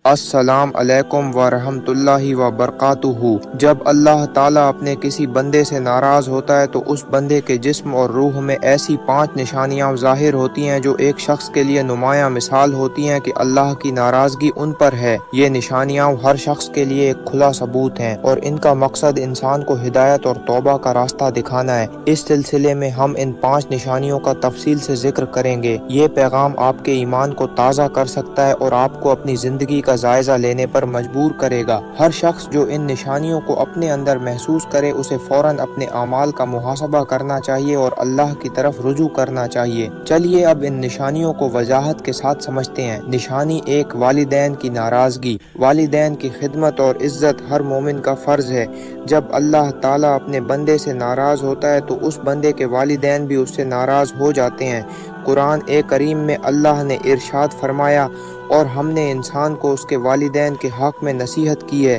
السلام علیکم ورحمۃ اللہ وبرکاتہ۔ جب اللہ تعالیٰ اپنے کسی بندے سے ناراض ہوتا ہے تو اس بندے کے جسم اور روح میں ایسی 5 نشانیاں ظاہر ہوتی ہیں جو ایک شخص کے لیے نمایاں مثال ہوتی ہیں کہ اللہ کی ناراضگی ان پر ہے۔ یہ نشانیاں ہر شخص کے لیے ایک کھلا ثبوت ہیں اور ان کا مقصد انسان کو ہدایت اور توبہ کا راستہ دکھانا ہے۔ اس سلسلے میں ہم ان 5 نشانیوں کا تفصیل سے ذکر کریں گے۔ یہ پیغام آپ کے ایمان کو تازہ کر سکتا ہے اور آپ کو اپنی زندگی کا جائزہ لینے پر مجبور کرے گا۔ ہر شخص جو ان نشانیوں کو اپنے اندر محسوس کرے اسے فوراً اپنے اعمال کا محاسبہ کرنا چاہیے اور اللہ کی طرف رجوع کرنا چاہیے۔ چلیے اب ان نشانیوں کو وضاحت کے ساتھ سمجھتے ہیں۔ نشانی 1، والدین کی ناراضگی۔ والدین کی خدمت اور عزت ہر مومن کا فرض ہے۔ جب اللہ تعالیٰ اپنے بندے سے ناراض ہوتا ہے تو اس بندے کے والدین بھی اس سے ناراض ہو جاتے ہیں۔ قرآن کریم میں اللہ نے ارشاد فرمایا، اور ہم نے انسان کو اس کے والدین کے حق میں نصیحت کی ہے۔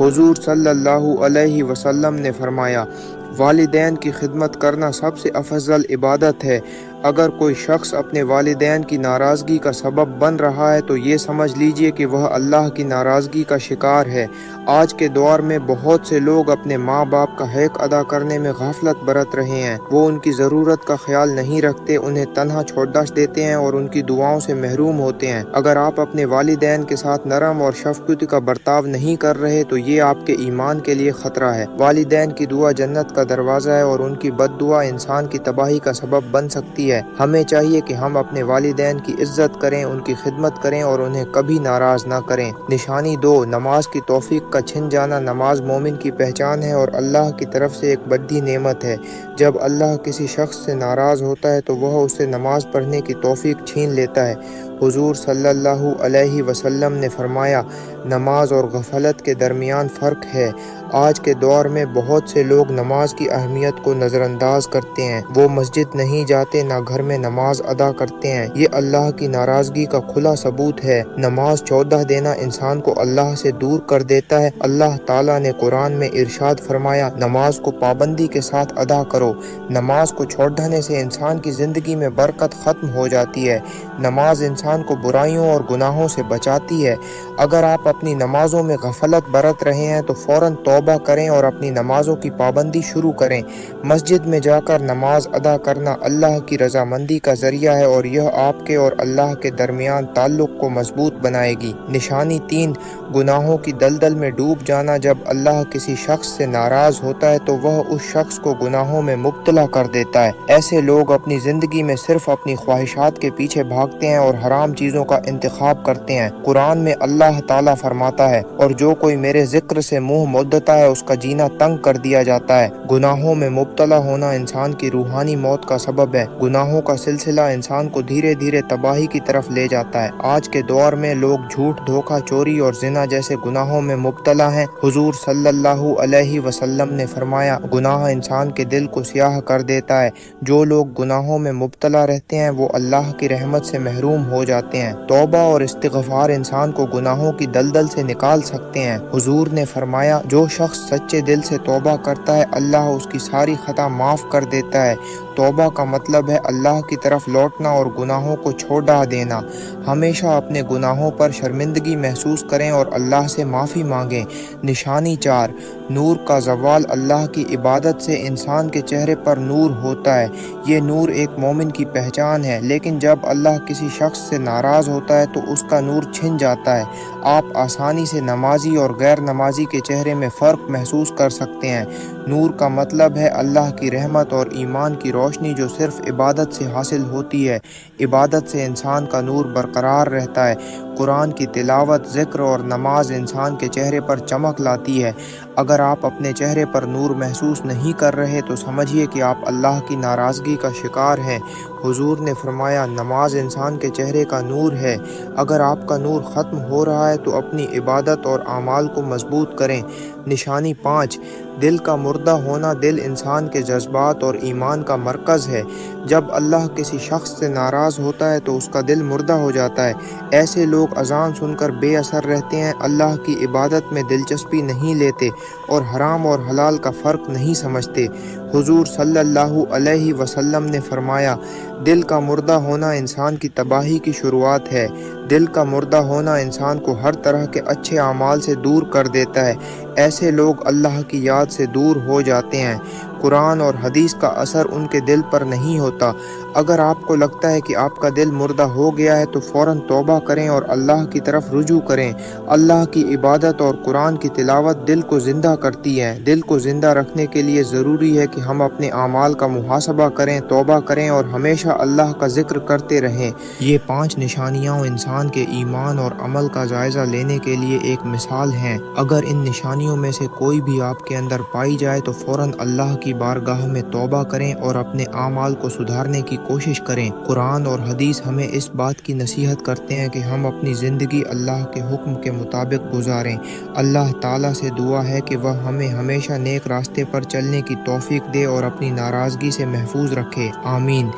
حضور صلی اللہ علیہ وسلم نے فرمایا، والدین کی خدمت کرنا سب سے افضل عبادت ہے۔ اگر کوئی شخص اپنے والدین کی ناراضگی کا سبب بن رہا ہے تو یہ سمجھ لیجئے کہ وہ اللہ کی ناراضگی کا شکار ہے۔ آج کے دور میں بہت سے لوگ اپنے ماں باپ کا حق ادا کرنے میں غفلت برت رہے ہیں۔ وہ ان کی ضرورت کا خیال نہیں رکھتے، انہیں تنہا چھوڑ دیتے ہیں اور ان کی دعاؤں سے محروم ہوتے ہیں۔ اگر آپ اپنے والدین کے ساتھ نرم اور شفقت کا برتاؤ نہیں کر رہے تو یہ آپ کے ایمان کے لیے خطرہ ہے۔ والدین کی دعا جنت کا دروازہ ہے اور ان کی بد دعا انسان کی تباہی کا سبب بن سکتی ہے۔ ہمیں چاہیے کہ ہم اپنے والدین کی عزت کریں، ان کی خدمت کریں اور انہیں کبھی ناراض نہ کریں۔ نشانی 2، نماز کی توفیق کا چھن جانا۔ نماز مومن کی پہچان ہے اور اللہ کی طرف سے ایک بڑی نعمت ہے۔ جب اللہ کسی شخص سے ناراض ہوتا ہے تو وہ اس سے نماز پڑھنے کی توفیق چھین لیتا ہے۔ حضور صلی اللہ علیہ وسلم نے فرمایا، نماز اور غفلت کے درمیان فرق ہے۔ آج کے دور میں بہت سے لوگ نماز کی اہمیت کو نظر انداز کرتے ہیں۔ وہ مسجد نہیں جاتے، نہ گھر میں نماز ادا کرتے ہیں۔ یہ اللہ کی ناراضگی کا کھلا ثبوت ہے۔ نماز چھوڑ دینا انسان کو اللہ سے دور کر دیتا ہے۔ اللہ تعالیٰ نے قرآن میں ارشاد فرمایا، نماز کو پابندی کے ساتھ ادا کرو۔ نماز کو چھوڑنے سے انسان کی زندگی میں برکت ختم ہو جاتی ہے۔ نماز انسان کو برائیوں اور گناہوں سے بچاتی ہے۔ اگر آپ اپنی نمازوں میں غفلت برت رہے ہیں تو فوراً توبہ کریں اور اپنی نمازوں کی پابندی شروع کریں۔ مسجد میں جا کر نماز ادا کرنا اللہ کی رضامندی کا ذریعہ ہے اور یہ آپ کے اور اللہ کے درمیان تعلق کو مضبوط بنائے گی۔ نشانی 3، گناہوں کی دلدل میں ڈوب جانا۔ جب اللہ کسی شخص سے ناراض ہوتا ہے تو وہ اس شخص کو گناہوں میں مبتلا کر دیتا ہے۔ ایسے لوگ اپنی زندگی میں صرف اپنی خواہشات کے پیچھے بھاگتے ہیں اور حرام چیزوں کا انتخاب کرتے ہیں۔ قرآن میں اللہ تعالیٰ فرماتا ہے، اور جو کوئی میرے ذکر سے منہ موڑتا ہے اس کا جینا تنگ کر دیا جاتا ہے۔ گناہوں میں مبتلا ہونا انسان کی روحانی موت کا سبب ہے۔ گناہوں کا سلسلہ انسان کو دھیرے دھیرے تباہی کی طرف لے جاتا ہے۔ آج کے دور میں لوگ جھوٹ، دھوکہ، چوری اور زنا جیسے گناہوں میں مبتلا ہیں۔ حضور صلی اللہ علیہ وسلم نے فرمایا، گناہ انسان کے دل کو سیاہ کر دیتا ہے۔ جو لوگ گناہوں میں مبتلا رہتے ہیں وہ اللہ کی رحمت سے محروم ہو جاتے ہیں۔ توبہ اور استغفار انسان کو گناہوں کی دلدل سے نکال سکتے ہیں۔ حضور نے فرمایا، جو شخص سچے دل سے توبہ کرتا ہے اللہ اس کی ساری خطا معاف کر دیتا ہے۔ توبہ کا مطلب ہے اللہ کی طرف لوٹنا اور گناہوں کو چھوڑا دینا۔ ہمیشہ اپنے گناہوں پر شرمندگی محسوس کریں اور اللہ سے معافی مانگیں۔ نشانی 4، نور کا زوال۔ اللہ کی عبادت سے انسان کے چہرے پر نور ہوتا ہے۔ یہ نور ایک مومن کی پہچان ہے، لیکن جب اللہ کسی شخص سے ناراض ہوتا ہے تو اس کا نور چھن جاتا ہے۔ آپ آسانی سے نمازی اور غیر نمازی کے چہرے میں فرق محسوس کر سکتے ہیں۔ نور کا مطلب ہے اللہ کی رحمت اور ایمان کی روشنی جو صرف عبادت سے حاصل ہوتی ہے۔ عبادت سے انسان کا نور برقرار رہتا ہے۔ قرآن کی تلاوت، ذکر اور نماز انسان کے چہرے پر چمک لاتی ہے۔ اگر آپ اپنے چہرے پر نور محسوس نہیں کر رہے تو سمجھیے کہ آپ اللہ کی ناراضگی کا شکار ہیں۔ حضور نے فرمایا، نماز انسان کے چہرے کا نور ہے۔ اگر آپ کا نور ختم ہو رہا ہے تو اپنی عبادت اور اعمال کو مضبوط کریں۔ نشانی 5، دل کا مردہ ہونا۔ دل انسان کے جذبات اور ایمان کا مرکز ہے۔ جب اللہ کسی شخص سے ناراض ہوتا ہے تو اس کا دل مردہ ہو جاتا ہے۔ ایسے لوگ اذان سن کر بے اثر رہتے ہیں، اللہ کی عبادت میں دلچسپی نہیں لیتے اور حرام اور حلال کا فرق نہیں سمجھتے۔ حضور صلی اللہ علیہ وسلم نے فرمایا، دل کا مردہ ہونا انسان کی تباہی کی شروعات ہے۔ دل کا مردہ ہونا انسان کو ہر طرح کے اچھے اعمال سے دور کر دیتا ہے۔ ایسے لوگ اللہ کی یاد سے دور ہو جاتے ہیں۔ قرآن اور حدیث کا اثر ان کے دل پر نہیں ہوتا۔ اگر آپ کو لگتا ہے کہ آپ کا دل مردہ ہو گیا ہے تو فوراً توبہ کریں اور اللہ کی طرف رجوع کریں۔ اللہ کی عبادت اور قرآن کی تلاوت دل کو زندہ کرتی ہے۔ دل کو زندہ رکھنے کے لیے ضروری ہے کہ ہم اپنے اعمال کا محاسبہ کریں، توبہ کریں اور ہمیشہ اللہ کا ذکر کرتے رہیں۔ یہ 5 نشانیاں انسان کے ایمان اور عمل کا جائزہ لینے کے لیے ایک مثال ہیں۔ اگر ان نشانیوں میں سے کوئی بھی آپ کے اندر پائی جائے تو فوراً اللہ کی بارگاہ میں توبہ کریں اور اپنے اعمال کو سدھارنے کی کوشش کریں۔ قرآن اور حدیث ہمیں اس بات کی نصیحت کرتے ہیں کہ ہم اپنی زندگی اللہ کے حکم کے مطابق گزاریں۔ اللہ تعالیٰ سے دعا ہے کہ وہ ہمیں ہمیشہ نیک راستے پر چلنے کی توفیق دے اور اپنی ناراضگی سے محفوظ رکھے۔ آمین۔